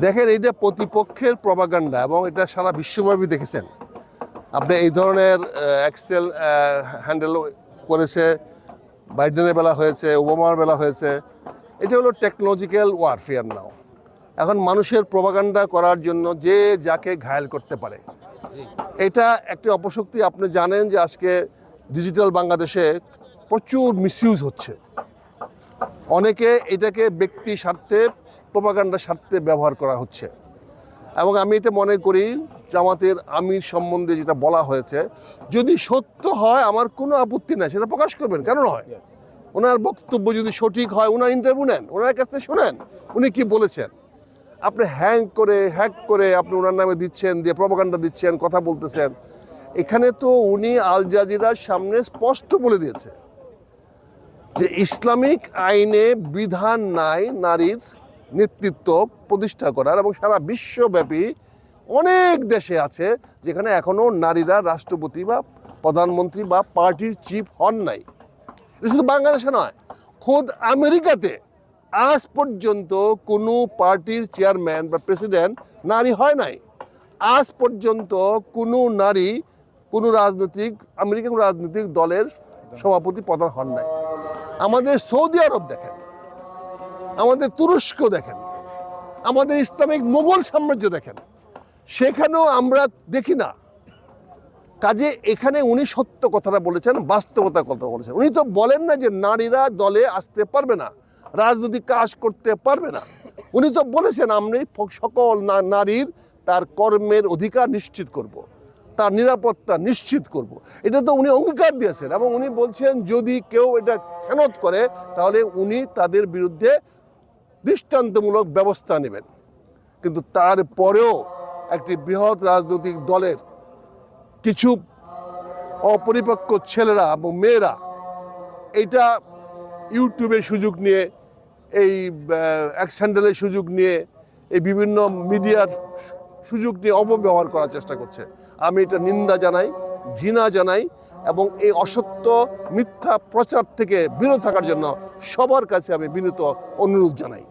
দেখেন এইটা প্রতিপক্ষের প্রপাগান্ডা এবং এটা সারা বিশ্বব্যাপী দেখেছেন। আপনি এই ধরনের এক্সেল হ্যান্ডেল করেছে, বাইডেনের বেলা হয়েছে, ওবামার বেলা হয়েছে। এটা হলো টেকনোলজিক্যাল ওয়ারফেয়ার নাও। এখন মানুষের প্রপাগান্ডা করার জন্য যে যাকে ঘায়েল করতে পারে, এটা একটি অপশক্তি। আপনি জানেন যে আজকে ডিজিটাল বাংলাদেশে প্রচুর মিসইউজ হচ্ছে। অনেকে এটাকে ব্যক্তি স্বার্থে, প্রপাগান্ডা স্বার্থে ব্যবহার করা হচ্ছে। এবং আমি এটা মনে করি জামাতের আমির সম্বন্ধে যেটা বলা হয়েছে, যদি সত্য হয় আমার কোনো আপত্তি নাই, সেটা প্রকাশ করবেন, কেন নয়? ওনার বক্তব্য যদি সঠিক হয়, ওনার ইন্টারভিউ নেন, ওনার কাছ থেকে শোনেন উনি কি বলেছেন। আপনি হ্যাক করে আপনি ওনার নামে দিচ্ছেন, দিয়ে প্রপাগান্ডা দিচ্ছেন, কথা বলতেছেন। এখানে তো উনি আল জাজিরার সামনে স্পষ্ট বলে দিয়েছে যে ইসলামিক আইনে বিধান নাই নারীর নেতৃত্ব প্রতিষ্ঠা করার, এবং সারা বিশ্বব্যাপী অনেক দেশে আছে যেখানে এখনও নারীরা রাষ্ট্রপতি বা প্রধানমন্ত্রী বা পার্টির চিফ হন নাই। এটা শুধু বাংলাদেশে নয়, খোদ আমেরিকাতে আজ পর্যন্ত কোনো পার্টির চেয়ারম্যান বা প্রেসিডেন্ট নারী হয় নাই। আজ পর্যন্ত কোনো নারী কোনো আমেরিকান রাজনৈতিক দলের সভাপতি প্রধান হন নাই। আমাদের সৌদি আরব দেখেন, আমাদের তুরস্ক দেখেন, আমাদের ইসলামিক মোগল সাম্রাজ্য দেখেন, সেখানেও আমরা দেখি না। কাজে এখানে উনি সত্য কথাটা বলেছেন, বাস্তবতার কথা বলেছেন। উনি তো বলেন না যে নারীরা দলে আসতে পারবে না, রাজনৈতিক কাজ করতে পারবে না। উনি তো বলেছেন আমি সকল নারীর তার কর্মের অধিকার নিশ্চিত করব, তার নিরাপত্তা নিশ্চিত করব। এটা তো উনি অঙ্গীকার দিয়েছেন, এবং উনি বলছেন যদি কেউ এটা খেয়ানত করে তাহলে উনি তাদের বিরুদ্ধে দৃষ্টান্তমূলক ব্যবস্থা নেবেন। কিন্তু তারপরেও একটি বৃহৎ রাজনৈতিক দলের কিছু অপরিপক্ক ছেলেরা এবং মেয়েরা এইটা ইউটিউবের সুযোগ নিয়ে, এই এক্সহ্যান্ডেলের সুযোগ নিয়ে, এই বিভিন্ন মিডিয়ার সুযোগ নিয়ে অপব্যবহার করার চেষ্টা করছে। আমি এটা নিন্দা জানাই, ঘৃণা জানাই, এবং এই অসত্য মিথ্যা প্রচার থেকে বিরত থাকার জন্য সবার কাছে আমি বিনীত অনুরোধ জানাই।